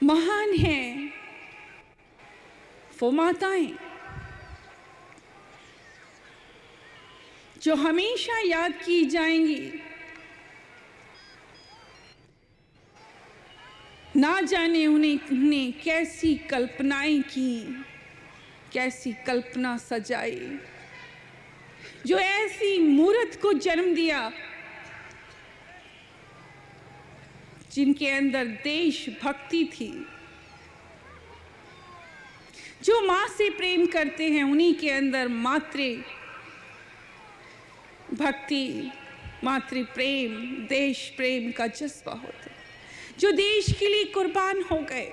महान हैं वो माताएं जो हमेशा याद की जाएंगी। ना जाने उन्हें कैसी कल्पनाएं की, कैसी कल्पना सजाई, जो ऐसी मूर्त को जन्म दिया जिनके अंदर देशभक्ति थी। जो माँ से प्रेम करते हैं उन्हीं के अंदर मातृ भक्ति, मातृ प्रेम, देश प्रेम का जज्बा होता है, जो देश के लिए कुर्बान हो गए।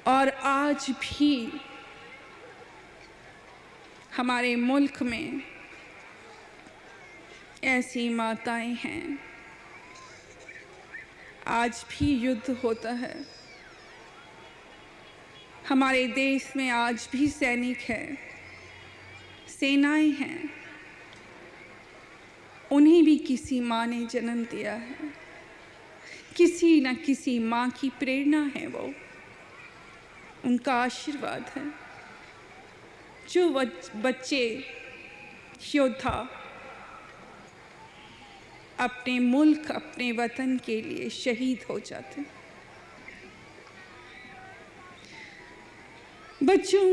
और आज भी हमारे मुल्क में ऐसी माताएं हैं। आज भी युद्ध होता है। हमारे देश में आज भी सैनिक हैं, सेनाएं हैं। उन्हें भी किसी माँ ने जन्म दिया है। किसी न किसी माँ की प्रेरणा है वो, उनका आशीर्वाद है। जो बच्चे योद्धा अपने मुल्क, अपने वतन के लिए शहीद हो जाते हैं। बच्चों,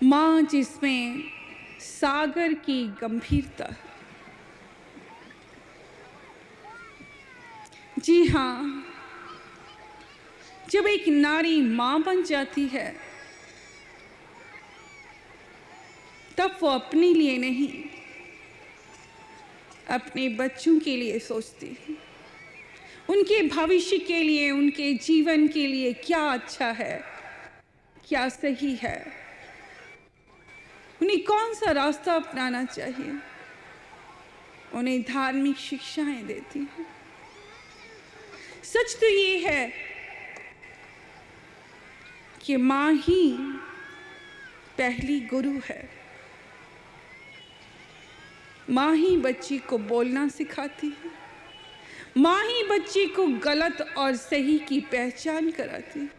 माँ जिसमें सागर की गंभीरता है। जी हाँ, जब एक नारी माँ बन जाती है तब वो अपने लिए नहीं, अपने बच्चों के लिए सोचती है। उनके भविष्य के लिए, उनके जीवन के लिए क्या अच्छा है, क्या सही है, उन्हें कौन सा रास्ता अपनाना चाहिए, उन्हें धार्मिक शिक्षाएं देती है। सच तो ये है कि माँ ही पहली गुरु है। माँ ही बच्ची को बोलना सिखाती है। माँ ही बच्ची को गलत और सही की पहचान कराती है।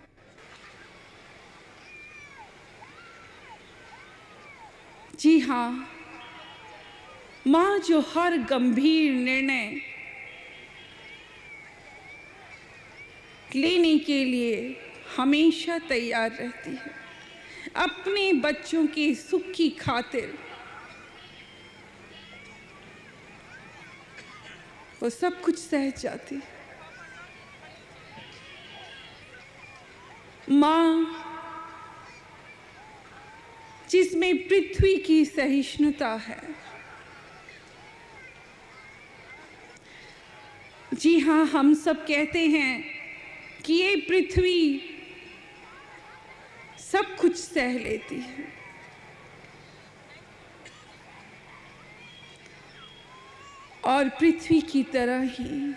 जी हाँ, माँ जो हर गंभीर निर्णय लेने के लिए हमेशा तैयार रहती है। अपने बच्चों के सुख की खातिर वो सब कुछ सह जाती है। माँ जिसमें पृथ्वी की सहिष्णुता है। जी हाँ, हम सब कहते हैं कि ये पृथ्वी सब कुछ सह लेती है। और पृथ्वी की तरह ही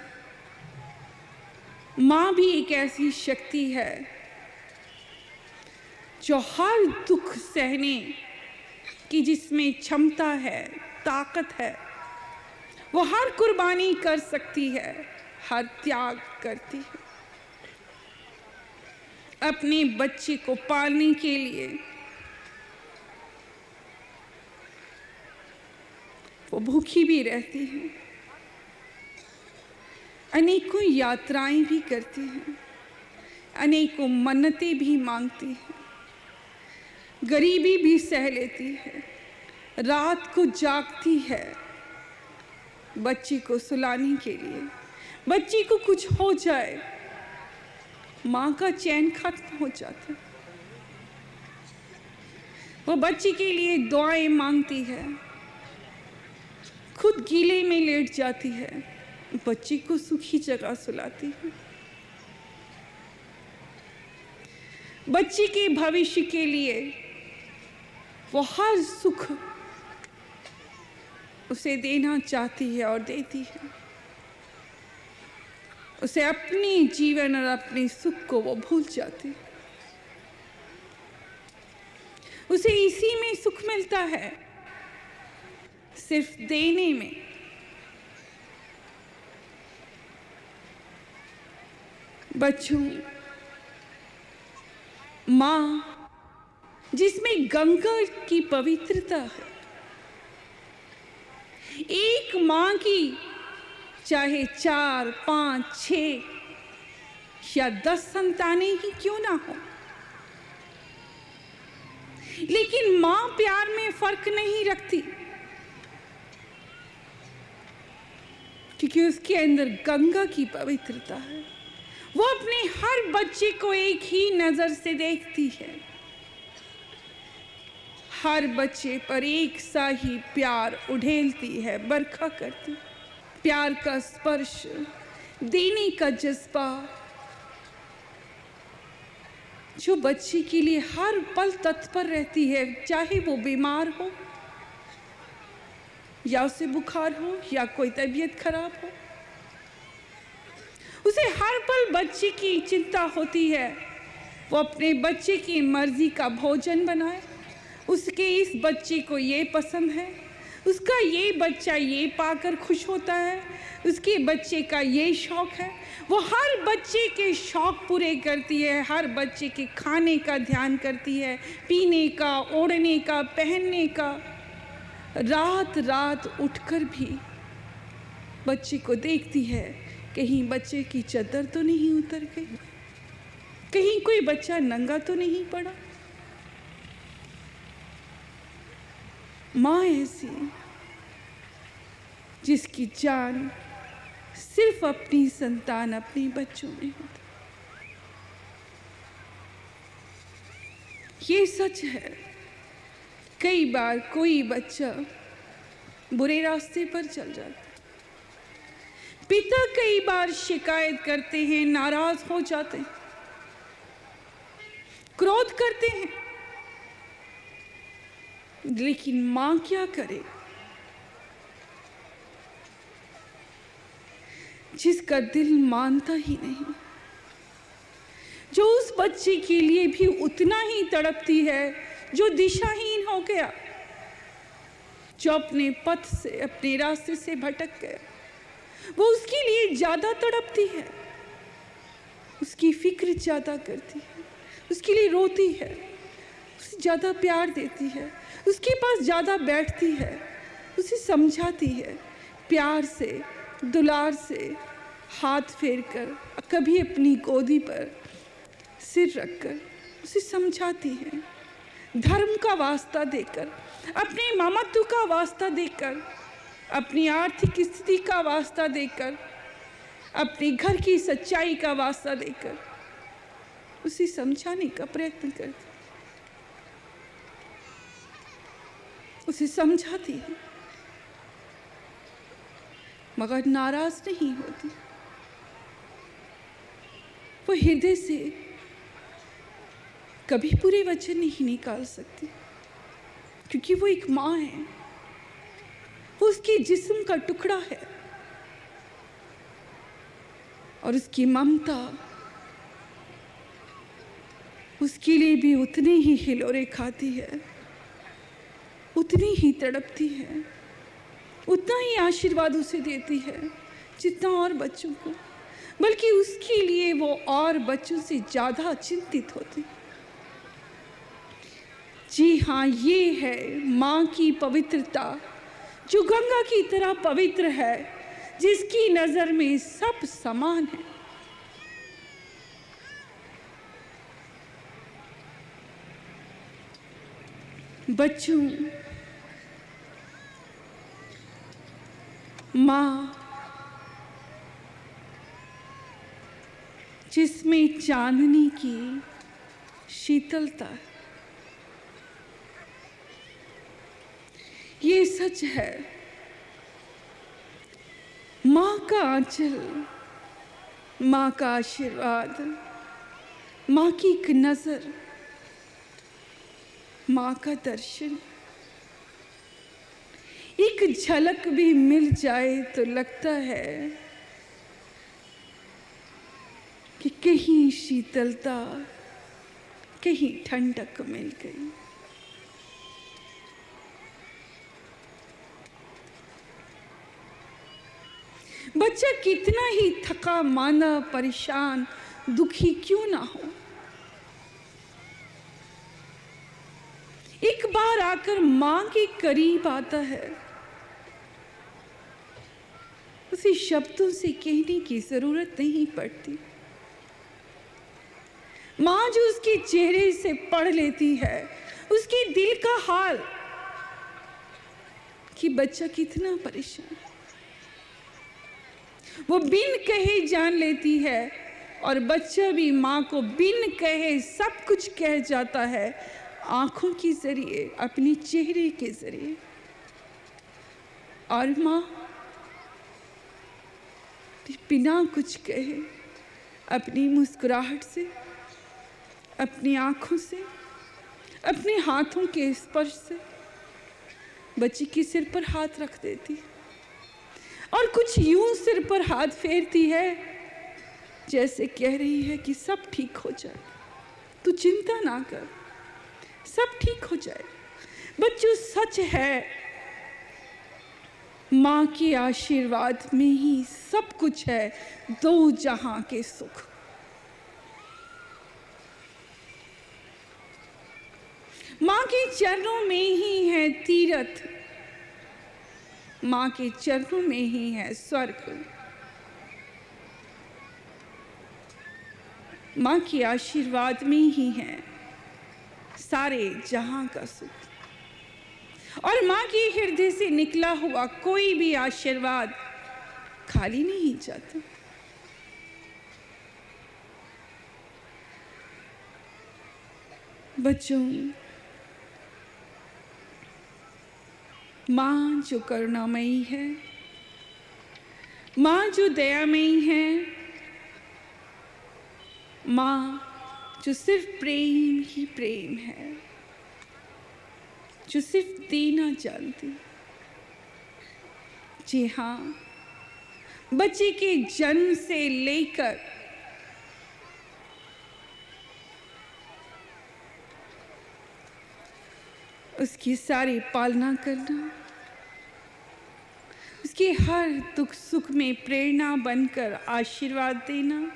माँ भी एक ऐसी शक्ति है जो हर दुख सहने की जिसमें क्षमता है, ताकत है। वो हर कुर्बानी कर सकती है, हर त्याग करती है अपने बच्चे को पालने के लिए। वो भूखी भी रहती है, अनेकों यात्राएं भी करती है, अनेकों मन्नतें भी मांगती है, गरीबी भी सह लेती है, रात को जागती है बच्ची को सुलाने के लिए। बच्ची को कुछ हो जाए, माँ का चैन खत्म हो जाता है। वो बच्ची के लिए दुआएं मांगती है, खुद गीले में लेट जाती है, बच्ची को सुखी जगह सुलाती है। बच्ची के भविष्य के लिए वो हर सुख उसे देना चाहती है और देती है। उसे अपने जीवन और अपने सुख को वो भूल जाती है। उसे इसी में सुख मिलता है। सिर्फ देने में। बच्चों, माँ जिसमें गंगा की पवित्रता है, एक माँ की चाहे 4, 5, 6 या 10 संतानें ही क्यों ना हो, लेकिन माँ प्यार में फर्क नहीं रखती, क्योंकि उसके अंदर गंगा की पवित्रता है। वो अपने हर बच्चे को एक ही नजर से देखती है, हर बच्चे पर एक सा ही प्यार उड़ेलती है, बरखा करती। प्यार का स्पर्श, देने का जज्बा, जो बच्चे के लिए हर पल तत्पर रहती है, चाहे वो बीमार हो या उसे बुखार हो या कोई तबीयत खराब हो, उसे हर पल बच्चे की चिंता होती है। वो अपने बच्चे की मर्जी का भोजन बनाए, उसके इस बच्चे को ये पसंद है, उसका ये बच्चा ये पाकर खुश होता है, उसके बच्चे का ये शौक है। वो हर बच्चे के शौक पूरे करती है, हर बच्चे के खाने का ध्यान करती है, पीने का, ओढ़ने का, पहनने का। रात रात उठकर भी बच्चे को देखती है, कहीं बच्चे की चद्दर तो नहीं उतर गई, कहीं कोई बच्चा नंगा तो नहीं पड़ा। माँ ऐसी जिसकी जान सिर्फ अपनी संतान, अपने बच्चों में होती। ये सच है, कई बार कोई बच्चा बुरे रास्ते पर चल जाता है, पिता कई बार शिकायत करते हैं, नाराज हो जाते हैं, क्रोध करते हैं, लेकिन मां क्या करे, जिसका दिल मानता ही नहीं, जो उस बच्चे के लिए भी उतना ही तड़पती है जो दिशाहीन हो गया, जो अपने पथ से, अपने रास्ते से भटक गया। वो उसके लिए ज्यादा तड़पती है, उसकी फिक्र ज्यादा करती है, उसके लिए रोती है, उसे ज्यादा प्यार देती है, उसके पास ज्यादा बैठती है, उसे समझाती है, प्यार से, दुलार से, हाथ फेर कर, कभी अपनी गोदी पर सिर रखकर उसे समझाती है, धर्म का वास्ता देकर, अपने ममत्व का वास्ता देकर, अपनी आर्थिक स्थिति का वास्ता देकर, अपने घर की सच्चाई का वास्ता देकर उसे समझाने का प्रयत्न करती, उसे समझाती है, मगर नाराज नहीं होती। वो हृदय से कभी पूरे वचन नहीं निकाल सकती, क्योंकि वो एक माँ है, वो उसके जिस्म का टुकड़ा है, और उसकी ममता उसके लिए भी उतने ही हिलोरे खाती है, उतनी ही तड़पती है, उतना ही आशीर्वाद उसे देती है जितना और बच्चों को, बल्कि उसके लिए वो और बच्चों से ज़्यादा चिंतित होती। जी हाँ, ये है माँ की पवित्रता, जो गंगा की तरह पवित्र है, जिसकी नज़र में सब समान है। बच्चों, माँ जिसमें चांदनी की शीतलता है, ये सच है। माँ का आंचल, माँ का आशीर्वाद, माँ की एक नजर, माँ का दर्शन, एक झलक भी मिल जाए तो लगता है कि कहीं शीतलता, कहीं ठंडक मिल गई। बच्चा कितना ही थका मांदा, परेशान, दुखी क्यों ना हो, एक बार आकर मां के करीब आता है। उसे शब्दों से कहने की जरूरत नहीं पड़ती। मां जो उसके चेहरे से पढ़ लेती है उसके दिल का हाल कि बच्चा कितना परेशान, वो बिन कहे जान लेती है और बच्चा भी मां को बिन कहे सब कुछ कह जाता है, आंखों के जरिए, अपने चेहरे के जरिए। और मां बिना कुछ कहे अपनी मुस्कुराहट से, अपनी आंखों से, अपने हाथों के स्पर्श से बच्ची के सिर पर हाथ रख देती और कुछ यूं सिर पर हाथ फेरती है जैसे कह रही है कि सब ठीक हो जाए, तू चिंता ना कर, सब ठीक हो जाए। बच्चों, सच है, मां के आशीर्वाद में ही सब कुछ है, दो जहां के सुख। मां के चरणों में ही है तीरथ, मां के चरणों में ही है स्वर्ग। मां के आशीर्वाद में ही है सारे जहां का सुख। और मां के हृदय से निकला हुआ कोई भी आशीर्वाद खाली नहीं जाता। बच्चों, मां जो करुणामयी है, मां जो दयामयी है, मां जो सिर्फ प्रेम ही प्रेम है, जो सिर्फ देना जानती। जी हाँ, बच्चे के जन्म से लेकर उसकी सारी पालना करना, उसके हर दुख सुख में प्रेरणा बनकर आशीर्वाद देना,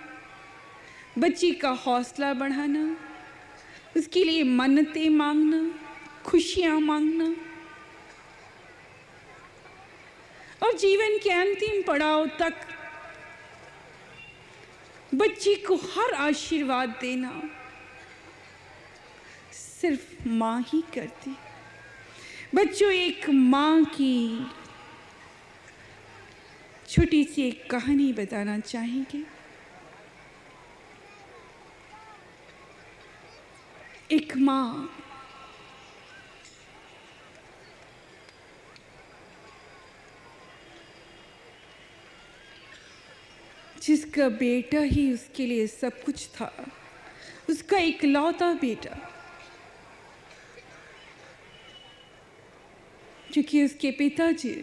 बच्ची का हौसला बढ़ाना, उसके लिए मन्नतें मांगना, खुशियां मांगना और जीवन के अंतिम पड़ाव तक बच्ची को हर आशीर्वाद देना सिर्फ मां ही करती। बच्चों, एक मां की छोटी सी एक कहानी बताना चाहेंगे। एक मां जिसका बेटा ही उसके लिए सब कुछ था, उसका इकलौता बेटा, क्योंकि उसके पिताजी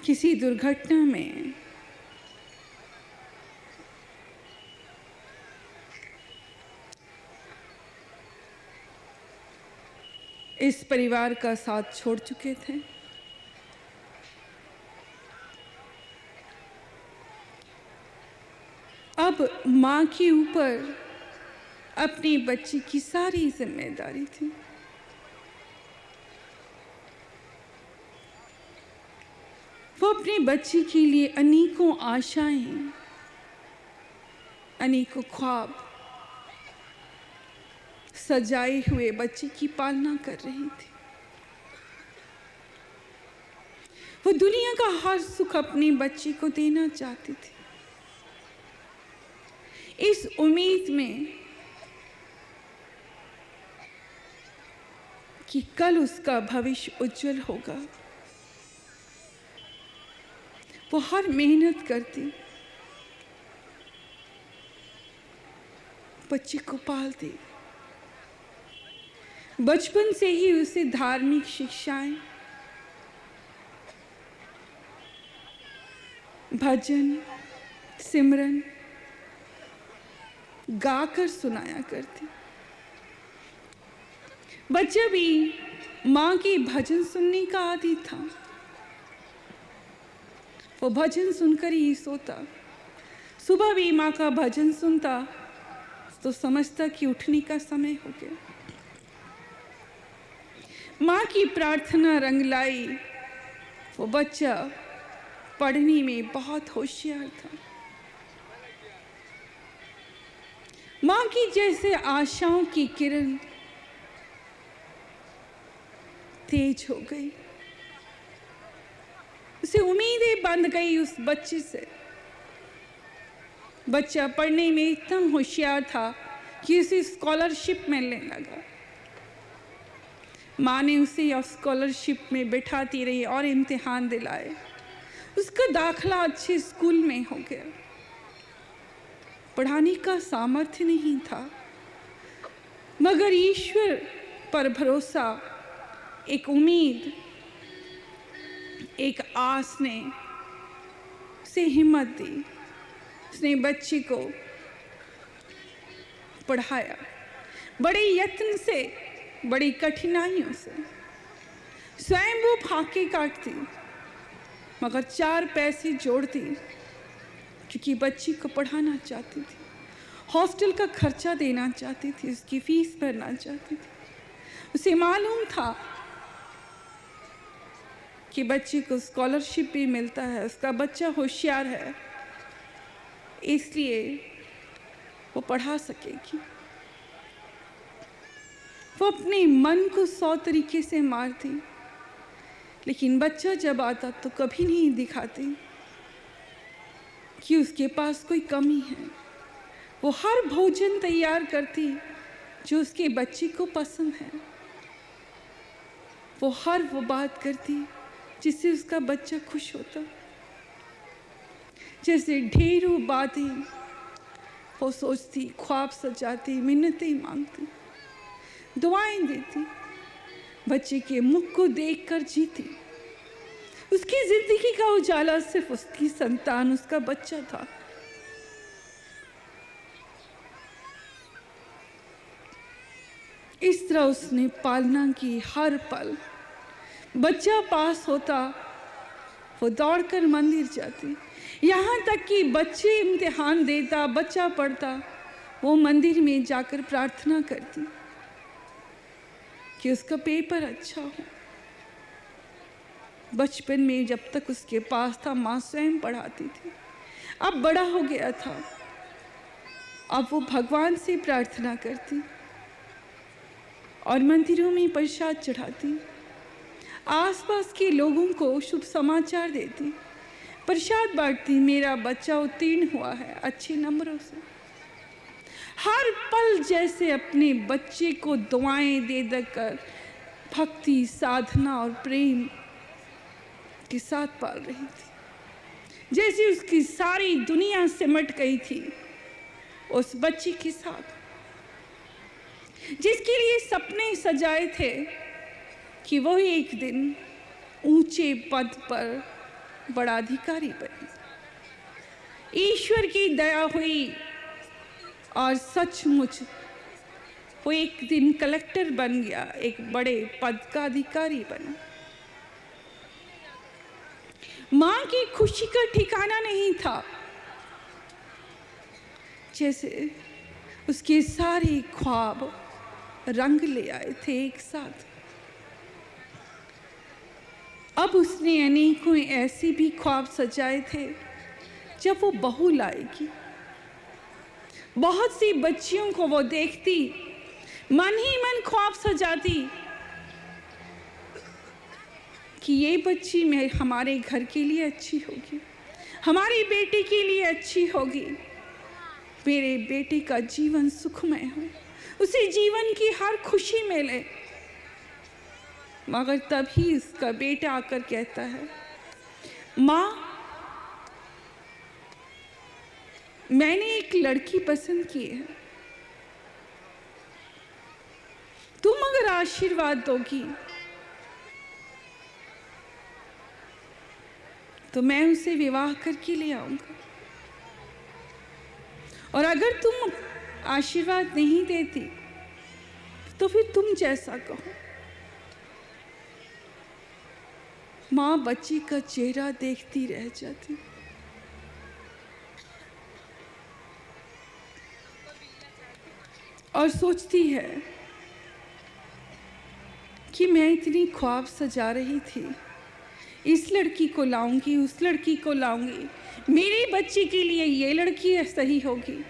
किसी दुर्घटना में इस परिवार का साथ छोड़ चुके थे। अब मां के ऊपर अपनी बच्ची की सारी जिम्मेदारी थी। वो अपनी बच्ची के लिए अनेकों आशाएं, अनेकों ख्वाब सजाए हुए बच्ची की पालना कर रही थी। वो दुनिया का हर सुख अपनी बच्ची को देना चाहती थी, इस उम्मीद में कि कल उसका भविष्य उज्जवल होगा। वो हर मेहनत करती, बच्चे को पालती। बचपन से ही उसे धार्मिक शिक्षाएं, भजन, सिमरन गाकर सुनाया करती। बच्चा भी माँ के भजन सुनने का आदी था। वो भजन सुनकर ही सोता। सुबह भी माँ का भजन सुनता तो समझता कि उठने का समय हो गया। माँ की प्रार्थना रंग लाई। वो बच्चा पढ़ने में बहुत होशियार था। माँ की जैसे आशाओं की किरण तेज हो गई। उसे उम्मीदें बंध गई उस बच्चे से। बच्चा पढ़ने में इतना होशियार था कि उसे स्कॉलरशिप मिलने लगा। माँ ने उसे स्कॉलरशिप में बिठाती रही और इम्तिहान दिलाए। उसका दाखला अच्छे स्कूल में हो गया। पढ़ाने का सामर्थ्य नहीं था, मगर ईश्वर पर भरोसा, एक उम्मीद, एक आस ने उसे हिम्मत दी। उसने बच्ची को पढ़ाया बड़े यत्न से, बड़ी कठिनाइयों से। स्वयं वो फाके काटती, मगर 4 पैसे जोड़ती, क्योंकि बच्ची को पढ़ाना चाहती थी, हॉस्टल का खर्चा देना चाहती थी, उसकी फीस भरना चाहती थी। उसे मालूम था कि बच्ची को स्कॉलरशिप भी मिलता है, उसका बच्चा होशियार है, इसलिए वो पढ़ा सकेगी। वो अपने मन को 100 तरीके से मारती, लेकिन बच्चा जब आता तो कभी नहीं दिखाती कि उसके पास कोई कमी है। वो हर भोजन तैयार करती जो उसके बच्चे को पसंद है। वो हर वो बात करती जिससे उसका बच्चा खुश होता। जैसे ढेरों बातें वो सोचती, ख्वाब सजाती, मिन्नतें मांगती, दुआएं देती, बच्चे के मुख को देखकर जीती। उसकी जिंदगी का उजाला सिर्फ उसकी संतान, उसका बच्चा था। इस तरह उसने पालना की हर पल। बच्चा पास होता, वो दौड़कर मंदिर जाती। यहाँ तक कि बच्चे इम्तिहान देता, बच्चा पढ़ता, वो मंदिर में जाकर प्रार्थना करती कि उसका पेपर अच्छा हो। बचपन में जब तक उसके पास था, माँ स्वयं पढ़ाती थी। अब बड़ा हो गया था, अब वो भगवान से प्रार्थना करती और मंदिरों में प्रसाद चढ़ाती, आसपास के लोगों को शुभ समाचार देती, प्रसाद बांटती। मेरा बच्चा उत्तीर्ण हुआ है अच्छे नंबरों से। हर पल जैसे अपने बच्चे को दुआएं दे देकर भक्ति, साधना और प्रेम के साथ पाल रही थी। जैसे उसकी सारी दुनिया सिमट गई थी उस बच्चे के साथ, जिसके लिए सपने सजाए थे कि वो एक दिन ऊंचे पद पर बड़ा अधिकारी बने। ईश्वर की दया हुई और सचमुच वो एक दिन कलेक्टर बन गया, एक बड़े पद का अधिकारी बना। मां की खुशी का ठिकाना नहीं था। जैसे उसके सारे ख्वाब रंग ले आए थे एक साथ। अब उसने अनेकों ऐसे भी ख्वाब सजाए थे जब वो बहू लाएगी। बहुत सी बच्चियों को वो देखती, मन ही मन ख्वाब सजाती कि ये बच्ची मैं हमारे घर के लिए अच्छी होगी, हमारी बेटी के लिए अच्छी होगी, मेरे बेटे का जीवन सुखमय हो, उसे जीवन की हर खुशी मिले। मगर तभी उसका बेटा आकर कहता है, माँ, मैंने एक लड़की पसंद की है, तुम अगर आशीर्वाद दोगी तो मैं उसे विवाह करके ले आऊंगा, और अगर तुम आशीर्वाद नहीं देती तो फिर तुम जैसा कहो। माँ बच्ची का चेहरा देखती रह जाती और सोचती है कि मैं इतनी ख्वाब सजा रही थी, इस लड़की को लाऊंगी, उस लड़की को लाऊंगी, मेरी बच्ची के लिए ये लड़की सही होगी।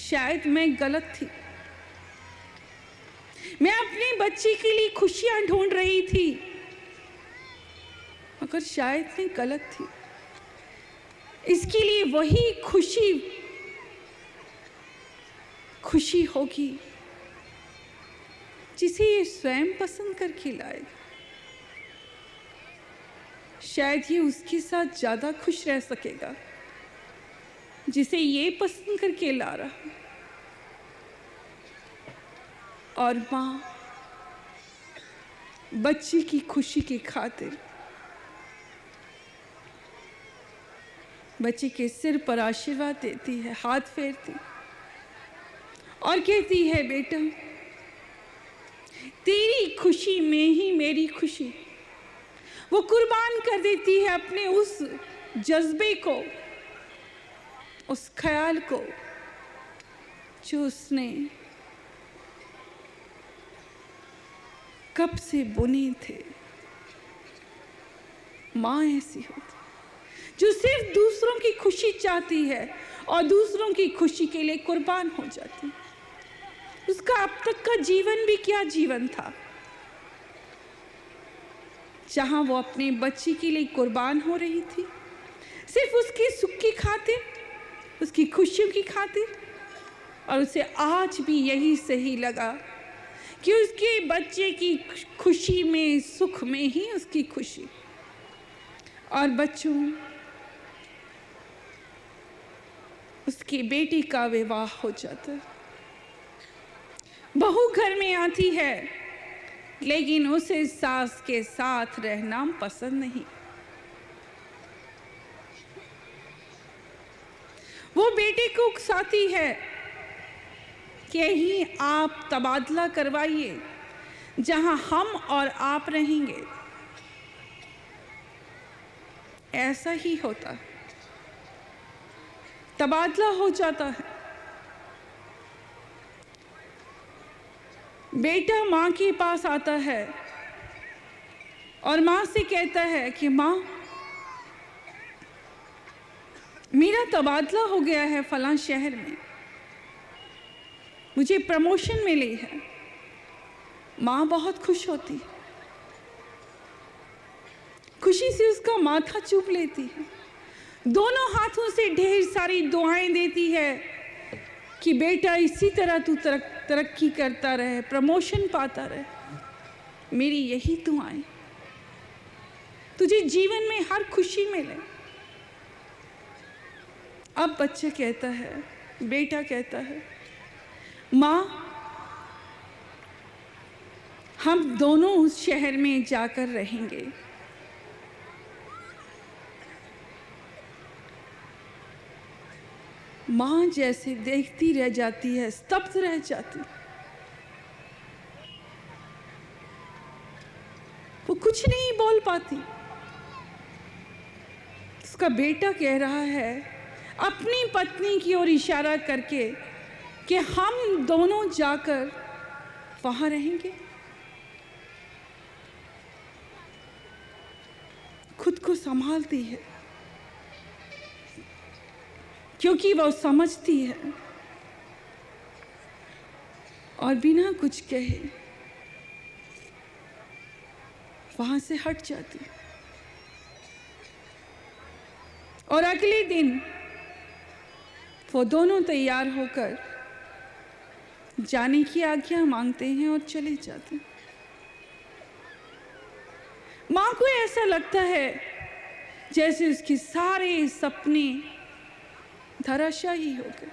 शायद मैं गलत थी। मैं अपनी बच्ची के लिए खुशियां ढूंढ रही थी, मगर शायद मैं गलत थी। इसके लिए वही खुशी होगी जिसे ये स्वयं पसंद करके लाएगा। शायद ये उसके साथ ज्यादा खुश रह सकेगा जिसे ये पसंद करके ला रहा। और माँ बच्ची की खुशी की खातिर बच्चे के सिर पर आशीर्वाद देती है, हाथ फेरती और कहती है, बेटा तेरी खुशी में ही मेरी खुशी। वो कुर्बान कर देती है अपने उस जज्बे को, उस ख्याल को जो उसने कब से बुने थे। माँ ऐसी होती जो सिर्फ दूसरों की खुशी चाहती है और दूसरों की खुशी के लिए कुर्बान हो जाती है। उसका अब तक का जीवन भी क्या जीवन था, जहां वो अपने बच्ची के लिए कुर्बान हो रही थी, सिर्फ उसके सुख की खातिर, उसकी खुशियों की खातिर। और उसे आज भी यही सही लगा कि उसके बच्चे की खुशी में, सुख में ही उसकी खुशी। और बच्चों, उसकी बेटी का विवाह हो जाता है। बहू घर में आती है, लेकिन उसे सास के साथ रहना पसंद नहीं। वो बेटे को उकसाती है कि यहीं आप तबादला करवाइए, जहां हम और आप रहेंगे। ऐसा ही होता है, तबादला हो जाता है। बेटा माँ के पास आता है और माँ से कहता है कि माँ, मेरा तबादला हो गया है फलां शहर में, मुझे प्रमोशन मिली है। माँ बहुत खुश होती है, खुशी से उसका माथा चूम लेती है, दोनों हाथों से ढेर सारी दुआएं देती है कि बेटा इसी तरह तू तरक्की करता रहे, प्रमोशन पाता रहे। मेरी यही दुआएं, तुझे जीवन में हर खुशी मिले। अब बच्चा कहता है, बेटा कहता है, माँ हम दोनों उस शहर में जाकर रहेंगे। माँ जैसे देखती रह जाती है, स्तब्ध रह जाती। वो कुछ नहीं बोल पाती। उसका बेटा कह रहा है अपनी पत्नी की ओर इशारा करके कि हम दोनों जाकर वहां रहेंगे। खुद को संभालती है, क्योंकि वो समझती है, और बिना कुछ कहे वहां से हट जाती। और अगले दिन वो दोनों तैयार होकर जाने की आज्ञा मांगते हैं और चले जाते हैं। मां को ऐसा लगता है जैसे उसके सारे सपने धराशायी हो गए।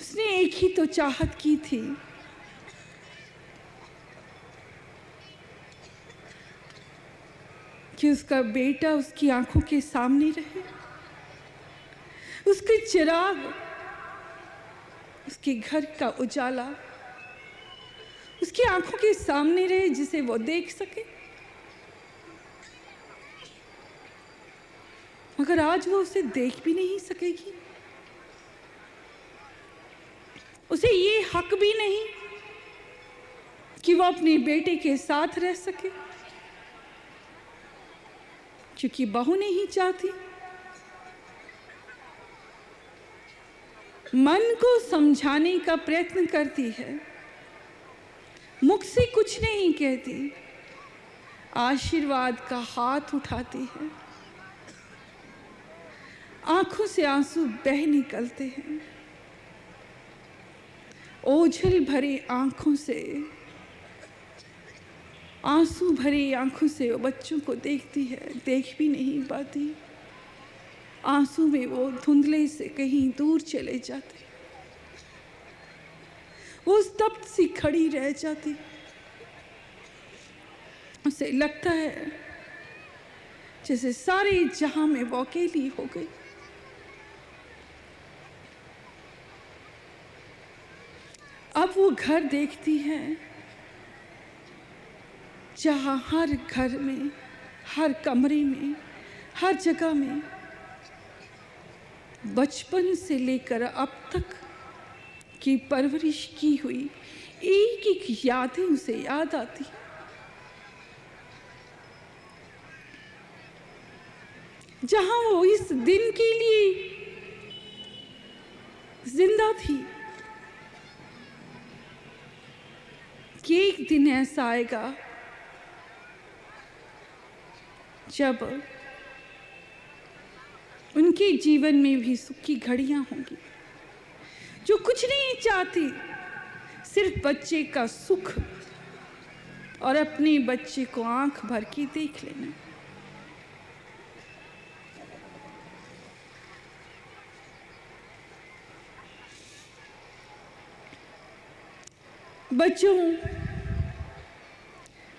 उसने एक ही तो चाहत की थी कि उसका बेटा उसकी आंखों के सामने रहे, उसके चिराग उसके घर का उजाला उसकी आंखों के सामने रहे, जिसे वो देख सके। मगर आज वो उसे देख भी नहीं सकेगी। उसे ये हक भी नहीं कि वो अपने बेटे के साथ रह सके, क्योंकि बहू नहीं चाहती। मन को समझाने का प्रयत्न करती है, मुख से कुछ नहीं कहती, आशीर्वाद का हाथ उठाती है। आंखों से आंसू बह निकलते हैं। ओझल भरे आंखों से, आंसू भरी आंखों से वो बच्चों को देखती है, देख भी नहीं पाती। आंसू में वो धुंधले से कहीं दूर चले जाते। वो स्तब्ध सी खड़ी रह जाती। उसे लगता है जैसे सारे जहां में वो अकेली हो गई। अब वो घर देखती है जहां हर घर में, हर कमरे में, हर जगह में बचपन से लेकर अब तक की परवरिश की हुई एक एक यादें उसे याद आती। जहां वो इस दिन के लिए जिंदा थी कि एक दिन ऐसा आएगा जब उनके जीवन में भी सुख की घड़ियां होंगी, जो कुछ नहीं चाहती, सिर्फ बच्चे का सुख और अपने बच्चे को आंख भर के देख लेना।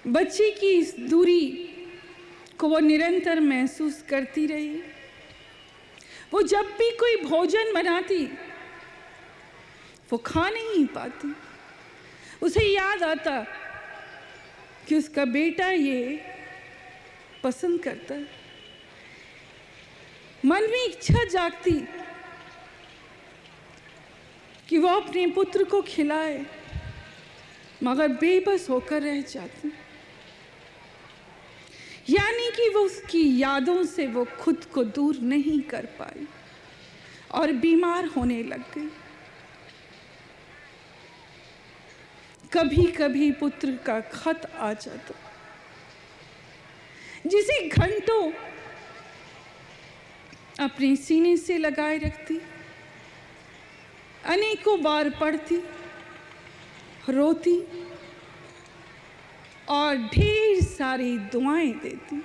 बच्चे की इस दूरी को वो निरंतर महसूस करती रही। वो जब भी कोई भोजन बनाती वो खा नहीं पाती। उसे याद आता कि उसका बेटा ये पसंद करता है। मन में इच्छा जागती कि वो अपने पुत्र को खिलाए, मगर बेबस होकर रह जाती। यानी कि वो उसकी यादों से वो खुद को दूर नहीं कर पाई और बीमार होने लग गई। कभी कभी पुत्र का खत आ जाता, जिसे घंटों अपने सीने से लगाए रखती, अनेकों बार पढ़ती, रोती और ढेर सारी दुआएं देती।